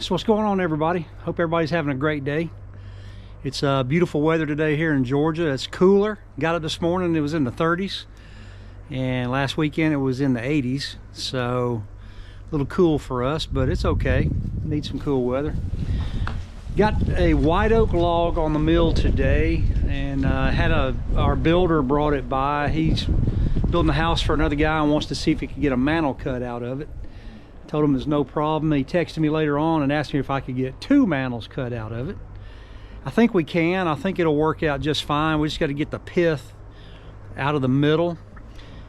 So what's going on, everybody? Hope everybody's having a great day. It's beautiful weather today here in Georgia. It's cooler. Got up this morning, it was in the 30s, and last weekend it was in the 80s, so a little cool for us, but it's okay. Need some cool weather. Got a white oak log on the mill today, and our builder brought it by. He's building a house for another guy and wants to see if he can get a mantle cut out of it. Told him there's no problem. He texted me later on and asked me if I could get 2 mantles cut out of it. I think we can. I think it'll work out just fine. We just got to get the pith out of the middle.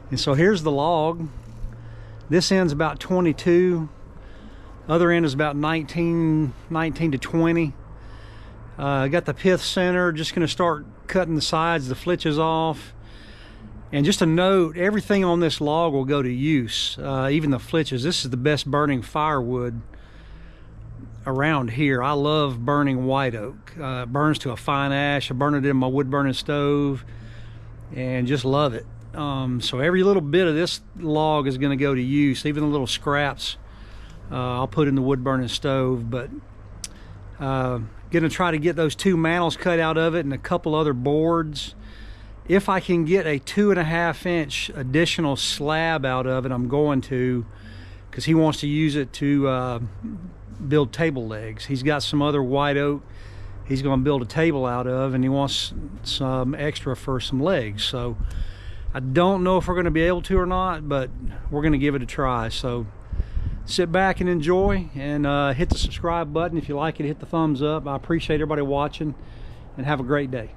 And so here's the log. This end's about 22. Other end is about 19 to 20. Got the pith center. Just going to start cutting the sides, the flitches off. And just a note, everything on this log will go to use, even the flitches. This is the best burning firewood around here. I love burning white oak. It burns to a fine ash. I burn it in my wood burning stove and just love it. So every little bit of this log is going to go to use, even the little scraps I'll put in the wood burning stove. But going to try to get those 2 mantles cut out of it and a couple other boards. If I can get a 2.5 inch additional slab out of it, I'm going to, because he wants to use it to build table legs. He's got some other white oak he's going to build a table out of, and he wants some extra for some legs. So I don't know if we're going to be able to or not, but we're going to give it a try. So sit back and enjoy, and hit the subscribe button. If you like it, hit the thumbs up. I appreciate everybody watching, and have a great day.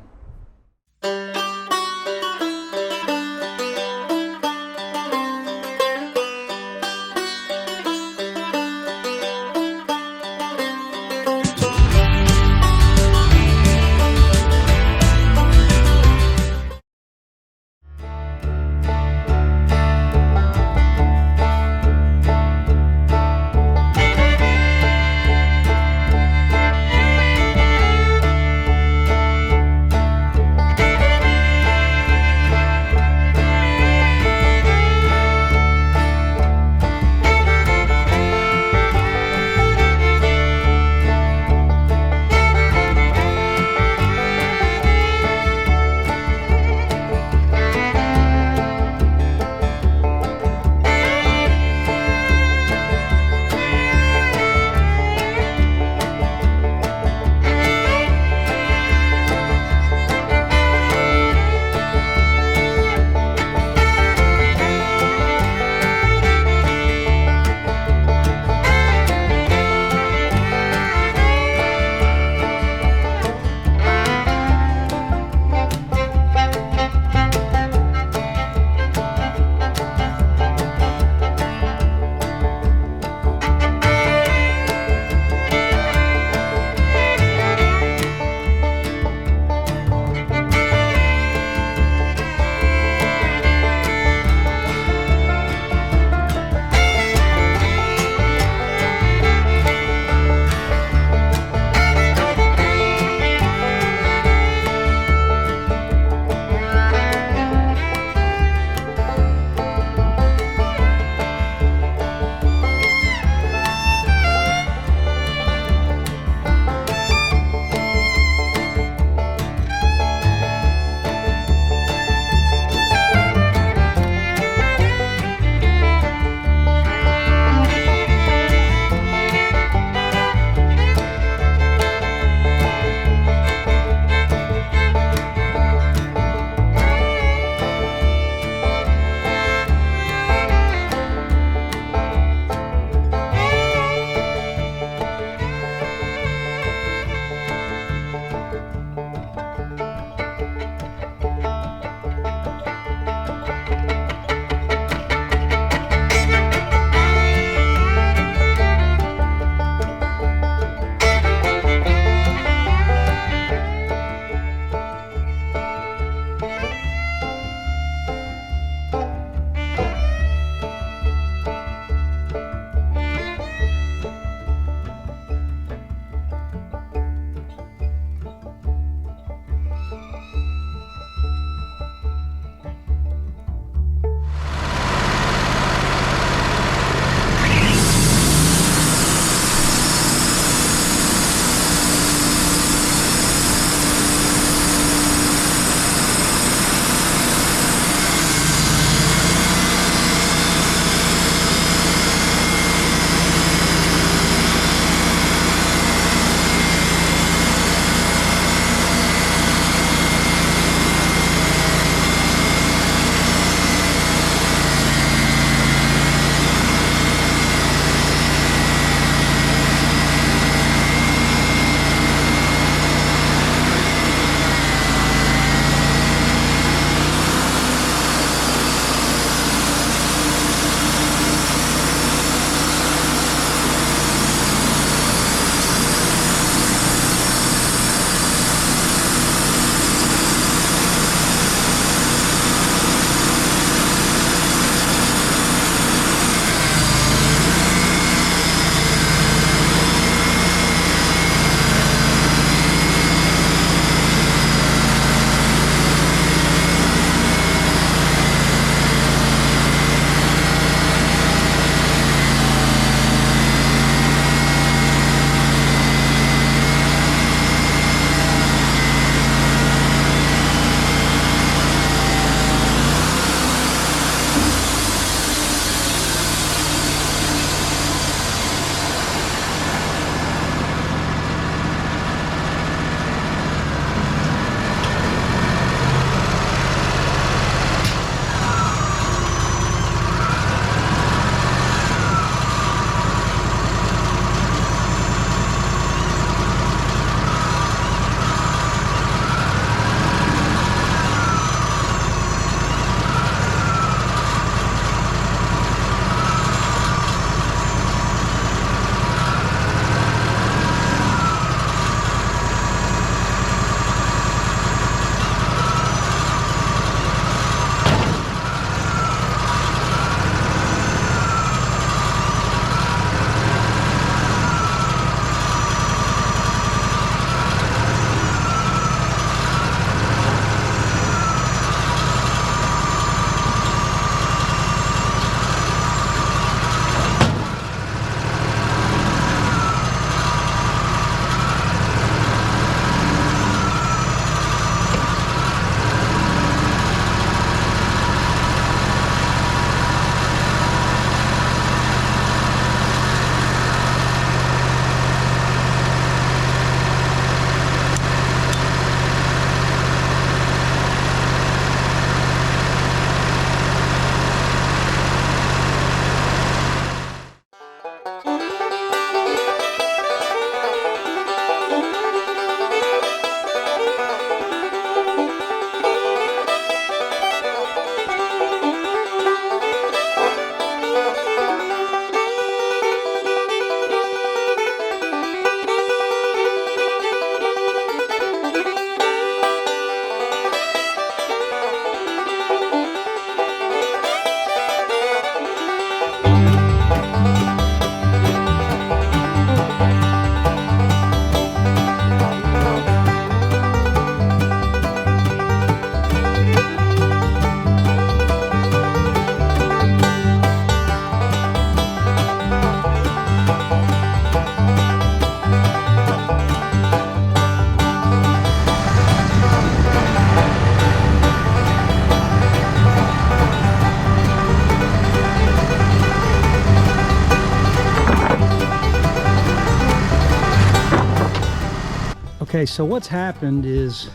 Okay, so what's happened is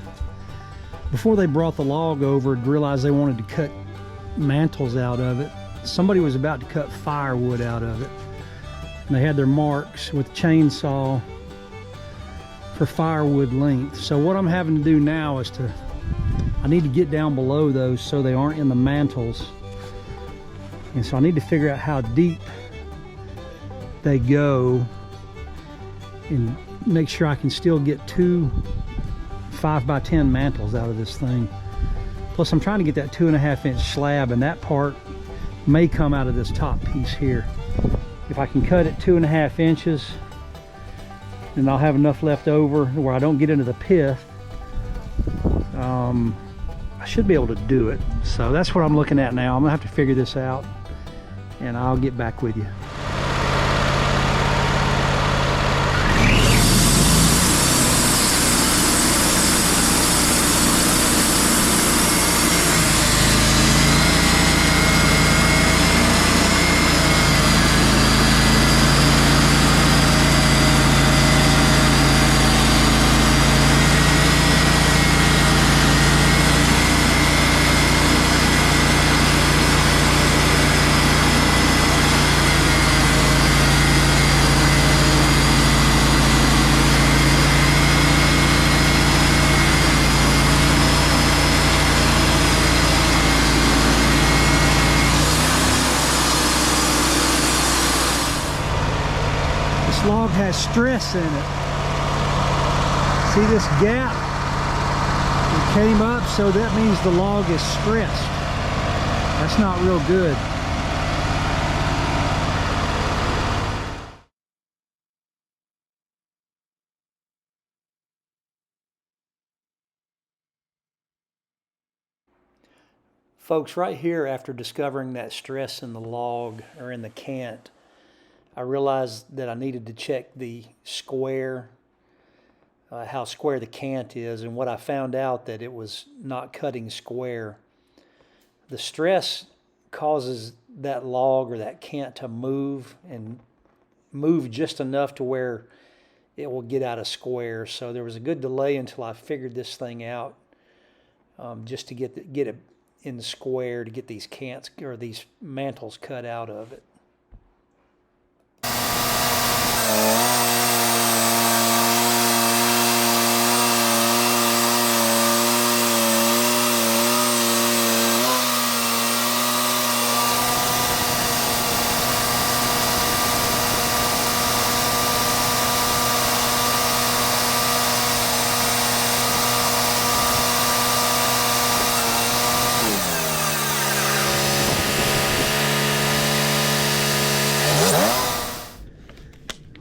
before they brought the log over and realized they wanted to cut mantles out of it, somebody was about to cut firewood out of it. And they had their marks with a chainsaw for firewood length. So what I'm having to do now is I need to get down below those so they aren't in the mantles. And so I need to figure out how deep they go and make sure I can still get 2 5x10 mantles out of this thing. Plus I'm trying to get that 2.5-inch slab, and that part may come out of this top piece here. If I can cut it 2.5 inches, then I'll have enough left over where I don't get into the pith. I should be able to do it. So that's what I'm looking at now. I'm gonna have to figure this out, and I'll get back with you. This log has stress in it. See this gap? It came up, so that means the log is stressed. That's not real good. Folks, right here, after discovering that stress in the log or in the cant, I realized that I needed to check the square, how square the cant is, and what I found out that it was not cutting square. The stress causes that log or that cant to move, and move just enough to where it will get out of square. So there was a good delay until I figured this thing out, just to get it in the square to get these cants or these mantles cut out of it.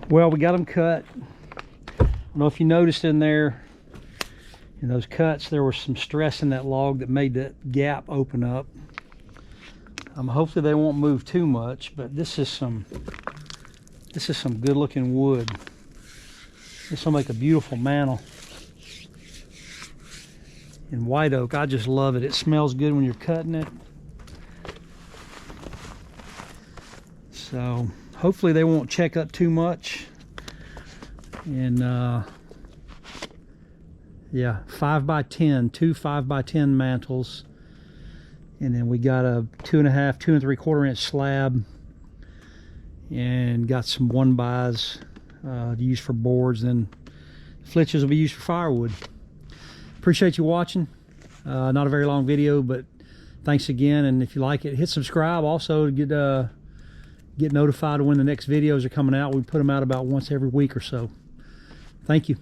Well, we got them cut. I don't know if you noticed in there, in those cuts, there was some stress in that log that made that gap open up. Hopefully they won't move too much, but this is some good looking wood. This will make a beautiful mantle. In white oak, I just love it. It smells good when you're cutting it. So hopefully they won't check up too much. And yeah, 5x10, 2 5x10 mantles. And then we got a 2.5, 2 3/4 inch slab, and got some 1x's to use for boards. Then flitches will be used for firewood. Appreciate you watching. Not a very long video, but thanks again. And if you like it, hit subscribe also to get notified of when the next videos are coming out. We put them out about once every week or so. Thank you.